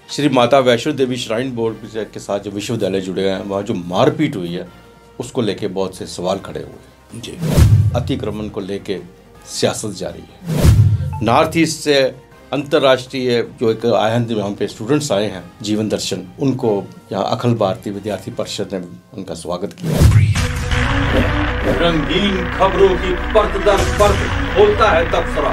Shri Mata Vaishno Devi shrine board के साथ जो विश्वविद्यालय जुड़े हैं वहाँ जो मारपीट हुई है उसको लेके बहुत से सवाल खड़े हुए हैं जी। अतिक्रमण को लेके सियासत जारी है। नॉर्थ ईस्ट से अंतर्राष्ट्रीय जो एक आए हैं यहाँ पे स्टूडेंट्स आए हैं जीवन दर्शन, उनको यहाँ अखिल भारतीय विद्यार्थी परिषद ने उनका स्वागत किया। रंगीन खबरों की परत दर परत होता है तबसरा,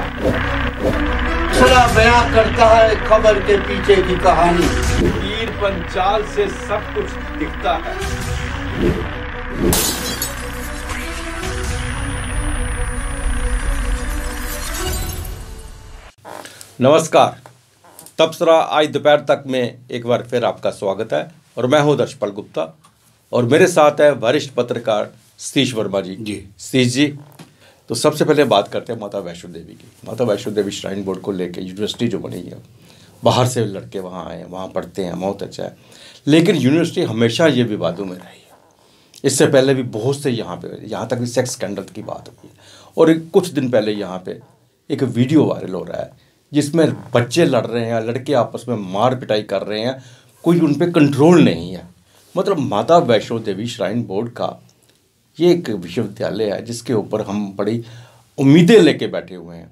बयां करता है खबर के पीछे की कहानी। तीर पंचाल से सब कुछ दिखता है। नमस्कार, तबसरा आज दोपहर तक में एक बार फिर आपका स्वागत है और मैं हूं दर्शपाल गुप्ता और मेरे साथ है वरिष्ठ पत्रकार सतीश वर्मा जी। सतीश जी, तो सबसे पहले बात करते हैं माता वैष्णो देवी की। माता वैष्णो देवी श्राइन बोर्ड को लेकर यूनिवर्सिटी जो बनी है, बाहर से लड़के वहाँ आए हैं, वहाँ पढ़ते हैं, बहुत अच्छा है, लेकिन यूनिवर्सिटी हमेशा ये विवादों में रही है। इससे पहले भी बहुत से यहाँ तक भी सेक्स स्कैंडल की बात हुई है और कुछ दिन पहले यहाँ पे एक वीडियो वायरल हो रहा है जिसमें बच्चे लड़ रहे हैं, लड़के आपस में मार पिटाई कर रहे हैं, कोई उन पर कंट्रोल नहीं है। मतलब माता वैष्णो देवी श्राइन बोर्ड का ये एक विश्वविद्यालय है जिसके ऊपर हम बड़ी उम्मीदें लेके बैठे हुए हैं।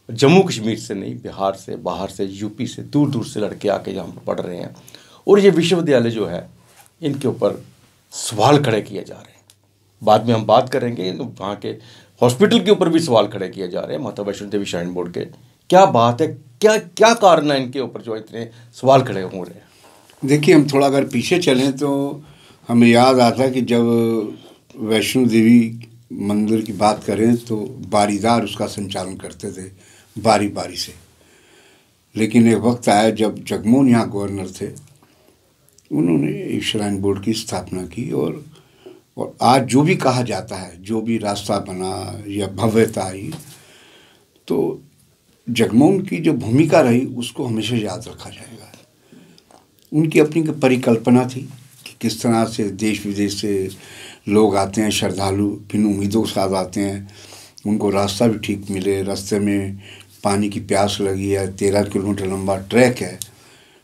जम्मू कश्मीर से नहीं, बिहार से, बाहर से, यूपी से, दूर दूर से लड़के आके यहाँ पर पढ़ रहे हैं और ये विश्वविद्यालय जो है इनके ऊपर सवाल खड़े किए जा रहे हैं। बाद में हम बात करेंगे वहाँ के हॉस्पिटल के ऊपर भी सवाल खड़े किए जा रहे हैं माता वैष्णो देवी श्राइन बोर्ड के। क्या बात है, क्या क्या कारण है इनके ऊपर जो इतने सवाल खड़े हो रहे हैं? देखिए, हम थोड़ा अगर पीछे चलें तो हमें याद आता कि जब वैष्णो देवी मंदिर की बात करें तो बारीदार उसका संचालन करते थे बारी बारी से, लेकिन एक वक्त आया जब जगमोहन यहाँ गवर्नर थे, उन्होंने श्राइन बोर्ड की स्थापना की और आज जो भी कहा जाता है, जो भी रास्ता बना या भव्यता आई, तो जगमोहन की जो भूमिका रही उसको हमेशा याद रखा जाएगा। उनकी अपनी परिकल्पना थी कि किस तरह से देश विदेश से लोग आते हैं, श्रद्धालु बिन उम्मीदों के साथ आते हैं, उनको रास्ता भी ठीक मिले, रास्ते में पानी की प्यास लगी है, 13 किलोमीटर लंबा ट्रैक है,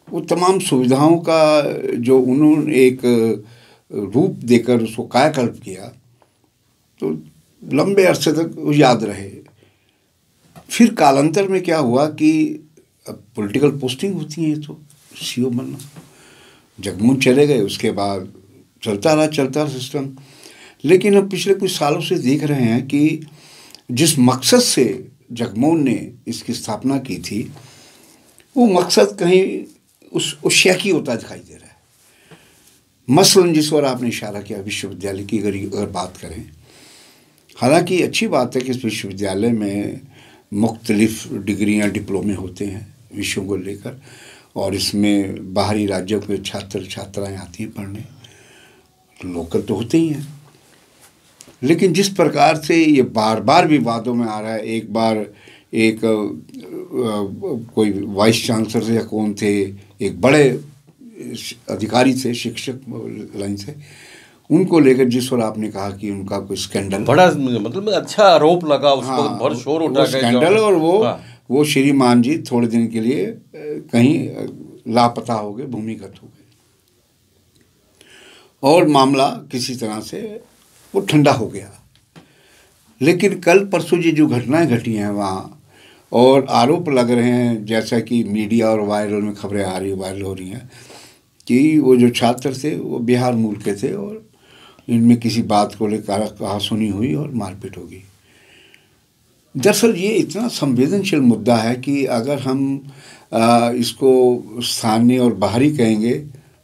वो तमाम सुविधाओं का जो उन्होंने एक रूप देकर उसको कायाकल्प किया तो लंबे अरसे तक वो याद रहे। फिर कालांतर में क्या हुआ कि अब पॉलिटिकल पोस्टिंग होती है तो सीओ बनना, जगमोहन चले गए, उसके बाद चलता रहा सिस्टम। लेकिन अब पिछले कुछ सालों से देख रहे हैं कि जिस मकसद से जगमोहन ने इसकी स्थापना की थी वो मकसद कहीं उस शैकी होता दिखाई दे रहा है। मसलन जिस पर आपने इशारा किया, विश्वविद्यालय की अगर बात करें, हालांकि अच्छी बात है कि इस विश्वविद्यालय में मुख्तलिफ डिग्रियाँ, डिप्लोमे होते हैं विषयों को लेकर और इसमें बाहरी राज्यों के छात्र छात्राएँ आती हैं पढ़ने, लोकल तो होते ही हैं। लेकिन जिस प्रकार से ये बार बार विवादों में आ रहा है, एक बार एक कोई वाइस चांसलर से या कौन थे, एक बड़े अधिकारी थे शिक्षक लाइन से, उनको लेकर जिस पर आपने कहा कि उनका कोई स्कैंडल, बड़ा मतलब अच्छा आरोप लगा, उसको बहुत शोर उठा, स्कैंडल, और वो श्रीमान जी थोड़े दिन के लिए कहीं लापता हो गए, भूमिगत हो गए और मामला किसी तरह से वो ठंडा हो गया। लेकिन कल परसों ये जो घटनाएं घटी हैं वहाँ और आरोप लग रहे हैं, जैसा कि मीडिया और वायरल में खबरें वायरल हो रही हैं कि वो जो छात्र थे वो बिहार मूल के थे और इनमें किसी बात को लेकर कहा सुनी हुई और मारपीट होगी। दरअसल ये इतना संवेदनशील मुद्दा है कि अगर हम इसको स्थानीय और बाहरी कहेंगे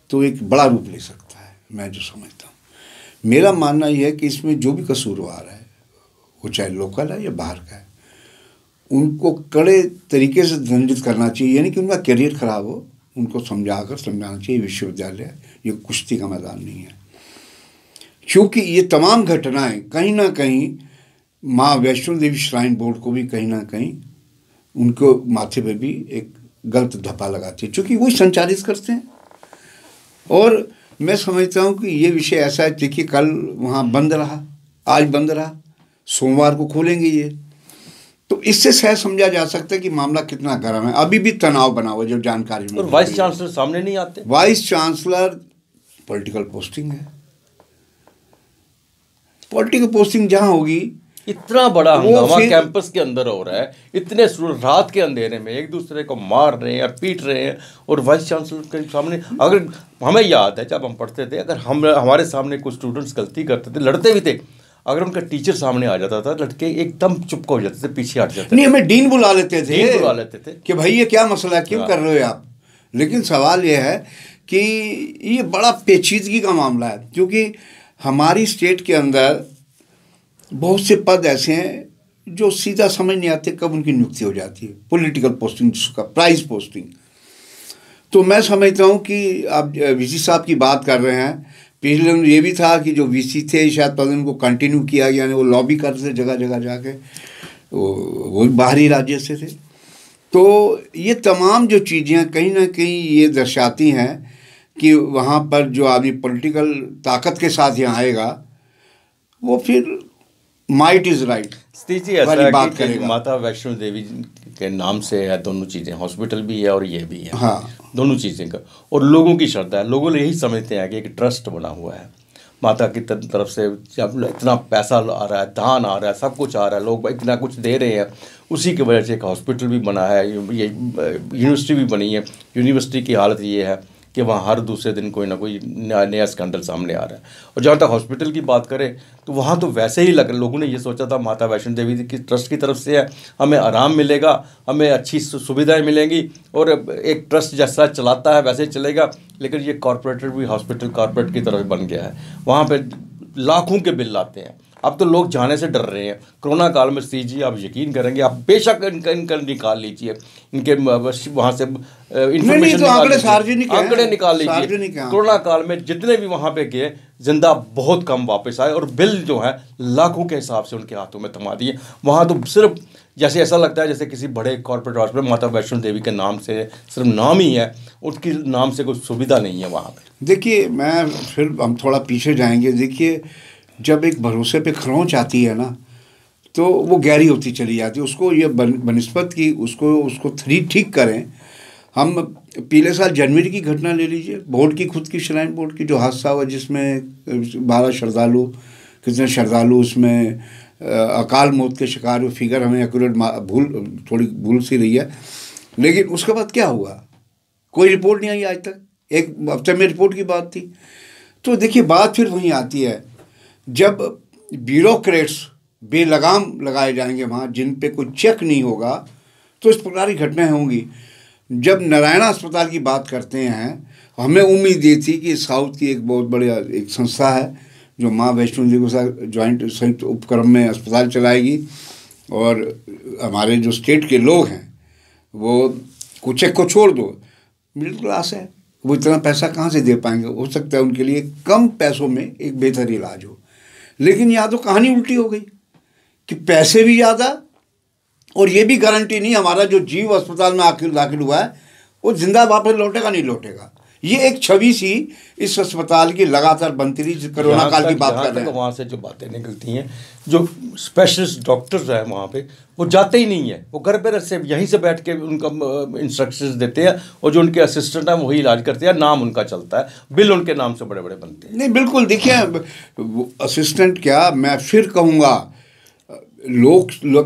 तो एक बड़ा रूप ले सकता है। मैं जो समझता हूँ, मेरा मानना यह है कि इसमें जो भी कसूरवार है, वो चाहे लोकल है या बाहर का है, उनको कड़े तरीके से दंडित करना चाहिए। यानी कि उनका करियर खराब हो, उनको समझाना चाहिए विश्वविद्यालय ये कुश्ती का मैदान नहीं है। क्योंकि ये तमाम घटनाएं कहीं ना कहीं माँ वैष्णो देवी श्राइन बोर्ड को भी कहीं ना कहीं उनको माथे पे भी एक गलत धब्बा लगाती है, क्योंकि वही संचालित करते हैं। और मैं समझता हूँ कि ये विषय ऐसा है, देखिए कल वहाँ बंद रहा, आज बंद रहा, सोमवार को खोलेंगे ये, तो इससे शायद समझा जा सकता है कि मामला कितना गर्म है। अभी भी तनाव बना हुआ जब जानकारी में। और वाइस चांसलर सामने नहीं आते। वाइस चांसलर पॉलिटिकल पोस्टिंग है। पॉलिटिकल पोस्टिंग जहां होगी, इतना बड़ा हंगामा कैंपस के अंदर हो रहा है, इतने रात के अंधेरे में एक दूसरे को मार रहे हैं, पीट रहे हैं, और वाइस चांसलर के सामने। अगर हमें याद है जब हम पढ़ते थे, अगर हमारे सामने कुछ स्टूडेंट्स गलती करते थे, लड़ते भी थे, अगर उनका टीचर सामने आ जाता था, लड़के एकदम चुप हो जाते थे, पीछे हट जाते थे। नहीं, हमें डीन बुला लेते थे, डीन बुला लेते थे कि भाई ये क्या मसला है, क्यों कर रहे हो आप। लेकिन सवाल ये है कि ये बड़ा पेचीदगी का मामला है, क्योंकि हमारी स्टेट के अंदर बहुत से पद ऐसे हैं जो सीधा समझ नहीं आते कब उनकी नियुक्ति हो जाती है। पॉलिटिकल पोस्टिंग, जिसका प्राइज पोस्टिंग। तो मैं समझता हूँ कि आप वीसी साहब की बात कर रहे हैं, पिछले दिन ये भी था कि जो वीसी थे शायद पद उनको कंटिन्यू किया गया, वो लॉबी करते थे जगह जगह जाके, वो बाहरी राज्य से थे। तो ये तमाम जो चीज़ें कहीं ना कहीं ये दर्शाती हैं कि वहाँ पर जो आदमी पॉलिटिकल ताकत के साथ यहाँ आएगा वो फिर might is right Satish ji ऐसा है कि माता वैष्णो देवी के नाम से है दोनों चीज़ें, हॉस्पिटल भी है और ये भी है। हाँ, दोनों चीज़ें का, और लोगों की श्रद्धा है। लोगों यही समझते हैं कि एक ट्रस्ट बना हुआ है माता की तरफ से, जब इतना पैसा आ रहा है, दान आ रहा है, सब कुछ आ रहा है, लोग इतना कुछ दे रहे हैं, उसी की वजह से एक हॉस्पिटल भी बना है, ये यूनिवर्सिटी भी बनी है। यूनिवर्सिटी की हालत ये है कि वहाँ हर दूसरे दिन कोई ना कोई नया स्कैंडल सामने आ रहा है। और जहाँ तक हॉस्पिटल की बात करें तो वहाँ तो वैसे ही लोगों ने ये सोचा था माता वैष्णो देवी की ट्रस्ट की तरफ से है, हमें आराम मिलेगा, हमें अच्छी सुविधाएं मिलेंगी, और एक ट्रस्ट जैसा चलाता है वैसे ही चलेगा। लेकिन ये कॉरपोरेटर भी हॉस्पिटल कॉरपोरेट की तरफ बन गया है, वहाँ पर लाखों के बिल आते हैं। अब तो लोग जाने से डर रहे हैं। कोरोना काल में सी जी आप यकीन करेंगे, आप बेशक इनका निकाल लीजिए, इनके वहाँ से इंफॉर्मेशन आंकड़े निकाल लीजिए। कोरोना काल में जितने भी वहाँ पे गए जिंदा बहुत कम वापस आए, और बिल जो है लाखों के हिसाब से उनके हाथों में थमा दिए। वहाँ तो सिर्फ जैसे ऐसा लगता है जैसे किसी बड़े कॉर्पोरेट हॉस्पिटल माता वैष्णो देवी के नाम से, सिर्फ नाम ही है, उसके नाम से कोई सुविधा नहीं है वहाँ पे। देखिए, मैं फिर हम थोड़ा पीछे जाएंगे। देखिए, जब एक भरोसे पे खरोंच आती है ना, तो वो गहरी होती चली जाती है। उसको ये बनिस्बत की उसको ठीक करें। हम पिछले साल जनवरी की घटना ले लीजिए, बोर्ड की, खुद की श्राइन बोर्ड की जो हादसा हुआ, जिसमें 12 श्रद्धालु, कितने श्रद्धालु उसमें अकाल मौत के शिकार हुए। फिगर हमें एक्यूरेट थोड़ी भूल सी रही है, लेकिन उसके बाद क्या हुआ, कोई रिपोर्ट नहीं आई आज तक। एक हफ्ते में रिपोर्ट की बात थी। तो देखिए, बात फिर वहीं आती है, जब ब्यूरोक्रेट्स बेलगाम लगाए जाएंगे वहाँ, जिन पे कोई चेक नहीं होगा, तो इस प्रकार की घटनाएं होंगी। जब नारायणा अस्पताल की बात करते हैं, हमें उम्मीद ये थी कि साउथ की एक बहुत बड़ी एक संस्था है जो माँ वैष्णो देवी के साथ ज्वाइंट संयुक्त उपक्रम में अस्पताल चलाएगी, और हमारे जो स्टेट के लोग हैं वो कुछ एक को छोड़ दो, मिडिल क्लास है, वो इतना पैसा कहाँ से दे पाएंगे। हो सकता है उनके लिए कम पैसों में एक बेहतर इलाज हो। लेकिन यहाँ तो कहानी उल्टी हो गई कि पैसे भी ज़्यादा, और ये भी गारंटी नहीं हमारा जो जीव अस्पताल में आखिर दाखिल हुआ है वो जिंदा वापस लौटेगा नहीं लौटेगा। ये एक छवि सी इस अस्पताल की लगातार बनती रही। कोरोना काल की बात कर रहे हैं, वहाँ से जो बातें निकलती हैं, जो स्पेशलिस्ट डॉक्टर्स हैं वहाँ पे वो जाते ही नहीं है, वो घर पे से यहीं से बैठ के उनका इंस्ट्रक्शंस देते हैं, और जो उनके असिस्टेंट हैं वही इलाज करते हैं, नाम उनका चलता है, बिल उनके नाम से बड़े बड़े बनते हैं। नहीं, बिल्कुल। देखिए, असिस्टेंट क्या, मैं फिर कहूँगा,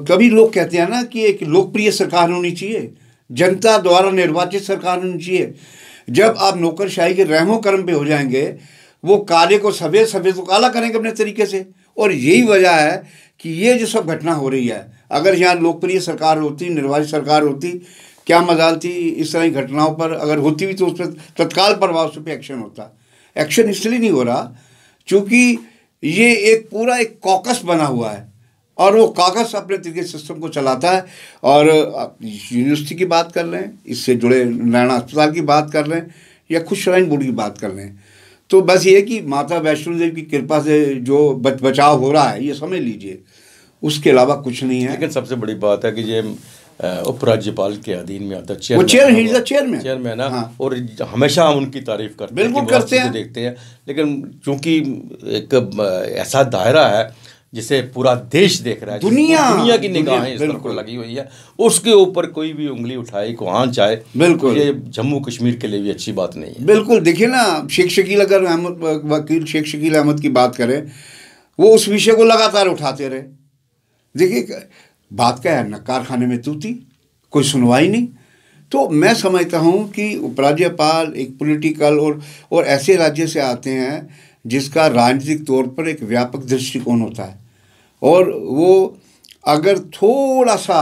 कभी लोग कहते हैं ना कि एक लोकप्रिय सरकार होनी चाहिए, जनता द्वारा निर्वाचित सरकार होनी चाहिए। जब आप नौकरशाही के रहमो कर्म पे हो जाएंगे, वो काले को सफ़ेद, सफ़ेद को काला करेंगे अपने तरीके से। और यही वजह है कि ये जो सब घटना हो रही है, अगर यहाँ लोकप्रिय सरकार होती, निर्वाचित सरकार होती, क्या मजाल थी इस तरह की घटनाओं पर। अगर होती भी तो उस पर तत्काल प्रभाव से पे एक्शन होता। एक्शन इसलिए नहीं हो रहा क्योंकि ये एक पूरा एक कॉकस बना हुआ है, और वो कागज़ अपने तरीके सिस्टम को चलाता है। और यूनिवर्सिटी की बात कर लें, इससे जुड़े नारायणा अस्पताल की बात कर लें, या खुद श्राइन बोर्ड की बात कर लें, तो बस ये कि माता वैष्णो देवी की कृपा से जो बचाव हो रहा है ये समझ लीजिए, उसके अलावा कुछ नहीं है। लेकिन सबसे बड़ी बात है कि ये उपराज्यपाल के अधीन में आता है, चेयरमैन है। हाँ। और हमेशा हम उनकी तारीफ करते हैं, बिल्कुल करते हैं, देखते हैं। लेकिन चूंकि एक ऐसा दायरा है जिसे पूरा देश देख रहा है, दुनिया की निगाहें इस पर को लगी हुई है, उसके ऊपर कोई भी उंगली उठाए को आँच आए, बिल्कुल ये जम्मू कश्मीर के लिए भी अच्छी बात नहीं है। बिल्कुल। देखिए ना, वकील शेख शकील अहमद की बात करें, वो उस विषय को लगातार उठाते रहे। देखिए बात क्या है, नक्कार खाने में तूती, कोई सुनवाई नहीं। तो मैं समझता हूँ कि उपराज्यपाल एक पॉलिटिकल और ऐसे राज्य से आते हैं जिसका राजनीतिक तौर पर एक व्यापक दृष्टिकोण होता है, और वो अगर थोड़ा सा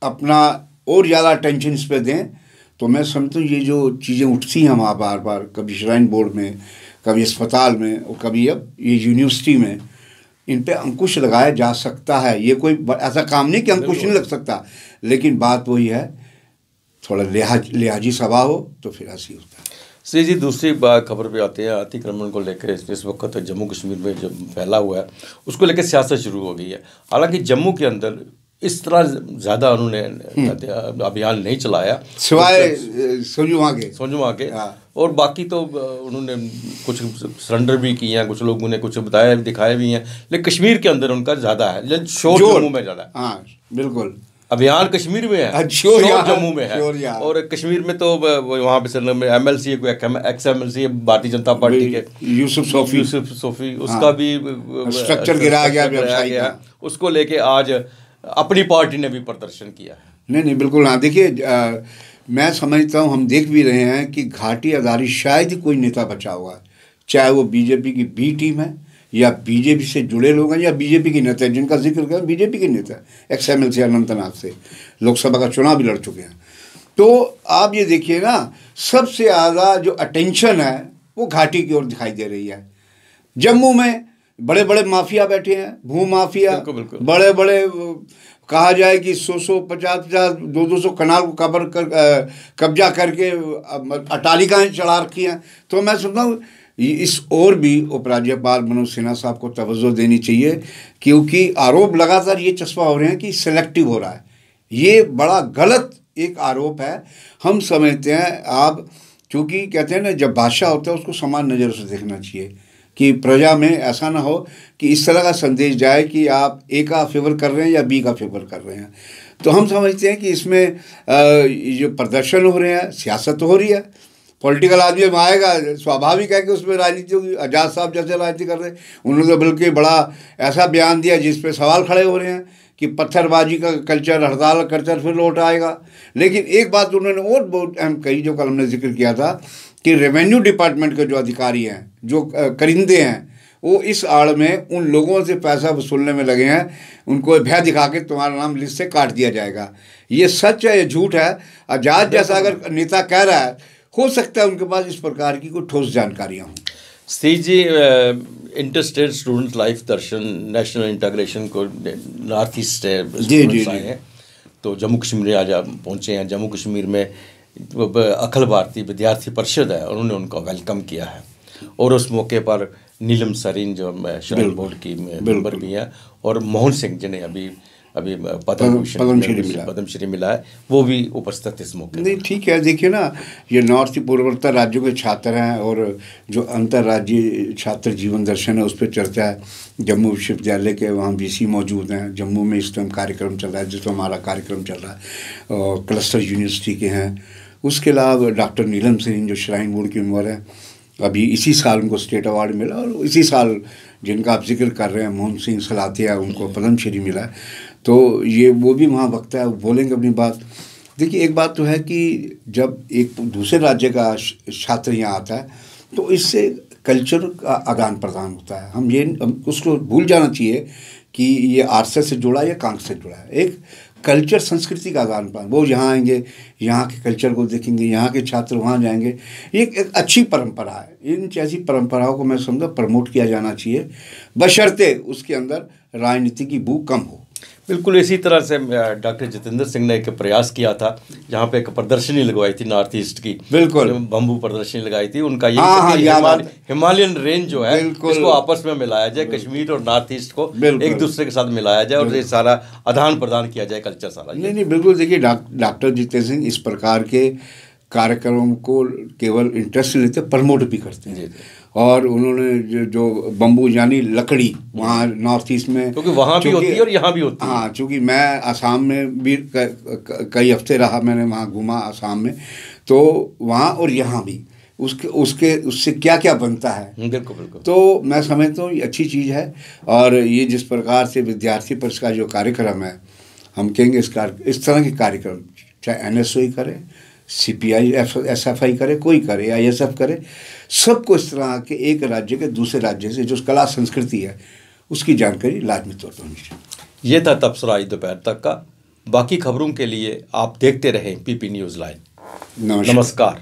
अपना और ज़्यादा अटेंशन इस पर दें तो मैं समझता हूँ ये जो चीज़ें उठती हैं वहाँ बार बार, कभी श्राइन बोर्ड में, कभी अस्पताल में और कभी अब ये यूनिवर्सिटी में, इन पे अंकुश लगाया जा सकता है। ये कोई ऐसा काम नहीं कि अंकुश नहीं लग सकता, लेकिन बात वही है, थोड़ा लिहाजी सभा हो तो फिर ऐसी होता है। श्री जी, दूसरी बात खबर पे आते हैं, अतिक्रमण को लेकर इस वक्त जम्मू कश्मीर में जो फैला हुआ है उसको लेकर सियासत शुरू हो गई है। हालांकि जम्मू के अंदर इस तरह ज़्यादा उन्होंने अभियान नहीं चलाया, सिवाय सोजू के, और बाकी तो उन्होंने कुछ सरेंडर भी किए हैं, कुछ लोगों ने कुछ बताया दिखाए भी हैं, लेकिन कश्मीर के अंदर उनका ज़्यादा है, शोर जम्मू में ज़्यादा है। हाँ बिल्कुल, अभियान कश्मीर में है, शोर जम्मू में है, और कश्मीर में तो वहाँ पे MLC कोई x MLC Bharatiya Janata party के यूसुफ सोफी, उसका भी स्ट्रक्चर गिराया गया, उसको लेके आज अपनी पार्टी ने भी प्रदर्शन किया है। नहीं बिल्कुल। हाँ देखिए, मैं समझता हूँ, हम देख भी रहे हैं कि घाटी आधारित शायद ही कोई नेता बचा हुआ है, चाहे वो बीजेपी की बी टीम है या बीजेपी से जुड़े लोग हैं या बीजेपी के नेता हैं, जिनका जिक्र किया बीजेपी के नेता एक्स MLC अनंतनाग से लोकसभा का चुनाव भी लड़ चुके हैं। तो आप ये देखिए ना, सबसे ज़्यादा जो अटेंशन है वो घाटी की ओर दिखाई दे रही है। जम्मू में बड़े बड़े माफिया बैठे हैं, भू माफिया, बड़े बड़े कहा जाए कि 100 50 200 कनाल को कब्जा करके अटालिकाएँ चढ़ा रखी हैं। तो मैं समझता हूँ इस और भी उपराज्यपाल मनोज सिन्हा साहब को तवज्जो देनी चाहिए, क्योंकि आरोप लगातार ये चस्पा हो रहे हैं कि सिलेक्टिव हो रहा है। ये बड़ा गलत एक आरोप है। हम समझते हैं, आप चूँकि कहते हैं ना, जब बादशाह होता है उसको समान नज़र से देखना चाहिए कि प्रजा में ऐसा ना हो कि इस तरह का संदेश जाए कि आप ए का फेवर कर रहे हैं या बी का फेवर कर रहे हैं। तो हम समझते हैं कि इसमें जो प्रदर्शन हो रहे हैं, सियासत हो रही है, पॉलिटिकल आदमी में आएगा, स्वाभाविक है कि उसमें राजनीति होगी। आज़ाद साहब जैसे राजनीति कर रहे हैं, उन्होंने तो बल्कि बड़ा ऐसा बयान दिया जिस पे सवाल खड़े हो रहे हैं कि पत्थरबाजी का कल्चर, हड़ताल कल्चर फिर लौट आएगा। लेकिन एक बात उन्होंने और बहुत अहम कही, जो कल हमने जिक्र किया था, कि रेवेन्यू डिपार्टमेंट के जो अधिकारी हैं, जो करिंदे हैं, वो इस आड़ में उन लोगों से पैसा वसूलने में लगे हैं, उनको भय दिखा के तुम्हारा नाम लिस्ट से काट दिया जाएगा। ये सच है, ये झूठ है? आज़ाद जैसा अगर नेता कह रहा है, हो सकता है उनके पास इस प्रकार की कोई ठोस जानकारियाँ हों। सी जी, इंटर स्टेट स्टूडेंट लाइफ दर्शन नेशनल इंटीग्रेशन को नॉर्थ ईस्ट स्टूडेंट्स आए हैं, तो जम्मू कश्मीर आज पहुँचे हैं। जम्मू कश्मीर में अखिल भारतीय विद्यार्थी परिषद है, उन्होंने उनका वेलकम किया है, और उस मौके पर नीलम सरीन जो श्राइन बोर्ड की मेंबर भी हैं, और मोहन सिंह जिन्हें अभी पद्मश्री मिला है, वो भी उपस्थित इस मौके। नहीं ठीक है, देखिए ना, ये नॉर्थ पूर्वोत्तर राज्यों के छात्र हैं, और जो अंतर्राज्यीय छात्र जीवन दर्शन है उस पर चर्चा है। जम्मू विश्वविद्यालय के वहाँ VC मौजूद हैं। जम्मू में इस टाइम कार्यक्रम चल रहा है, जिसमें हमारा कार्यक्रम चल रहा है, और क्लस्टर यूनिवर्सिटी के हैं। उसके अलावा डॉक्टर नीलम सिंह जो श्राइन बोर्ड की मेंबर है, अभी इसी साल उनको स्टेट अवार्ड मिला, और इसी साल जिनका आप जिक्र कर रहे हैं मोहन सिंह सलातिया, उनको पद्मश्री मिला है। तो ये वो भी वहाँ वक्ता है, बोलेंगे अपनी बात। देखिए, एक बात तो है कि जब एक दूसरे राज्य का छात्र यहाँ आता है तो इससे कल्चर का आदान प्रदान होता है। हम उसको भूल जाना चाहिए कि ये RSS से जुड़ा है या कांग्रेस से जुड़ा है। एक कल्चर, संस्कृति का आदान प्रदान, वो यहाँ आएंगे, यहाँ के कल्चर को देखेंगे, यहाँ के छात्र वहाँ जाएंगे। ये एक अच्छी परंपरा है। इन जैसी परंपराओं को मैं समझता प्रमोट किया जाना चाहिए, बशर्ते उसके अंदर राजनीति की बू कम हो। बिल्कुल इसी तरह से डॉक्टर जितेंद्र सिंह ने एक प्रयास किया था, जहाँ पे एक प्रदर्शनी लगवाई थी नॉर्थ ईस्ट की, बिल्कुल बम्बू प्रदर्शनी लगाई थी। उनका ये हिमालयन रेंज जो है इसको आपस में मिलाया जाए, कश्मीर और नॉर्थ ईस्ट को एक दूसरे के साथ मिलाया जाए, और ये सारा आदान प्रदान किया जाए, कल्चर सारा। नहीं बिल्कुल। देखिए, डॉक्टर जितेंद्र सिंह इस प्रकार के कार्यक्रम को केवल इंटरेस्ट लेते, प्रमोट भी करते हैं। और उन्होंने जो बम्बू यानी लकड़ी वहाँ नॉर्थ ईस्ट में, क्योंकि वहाँ भी होती है और यहाँ भी होती है। हाँ, चूँकि मैं आसाम में भी कई हफ्ते रहा, मैंने वहाँ घूमा आसाम में, तो वहाँ और यहाँ भी उससे क्या क्या बनता है। बिल्कुल बिल्कुल। तो मैं समझता हूँ ये अच्छी चीज़ है। और ये जिस प्रकार से विद्यार्थी परिषद का जो कार्यक्रम है, हम कहेंगे इस तरह के कार्यक्रम चाहे NSOE करे, CPI SFI करे, कोई करे, ISF करे, सबको इस तरह के एक राज्य के दूसरे राज्य से जो कला संस्कृति है उसकी जानकारी लाजमी तौर पर होनी चाहिए। ये था तबसरा आज दोपहर तक का। बाकी खबरों के लिए आप देखते रहें PP न्यूज़ लाइव। नमस्कार।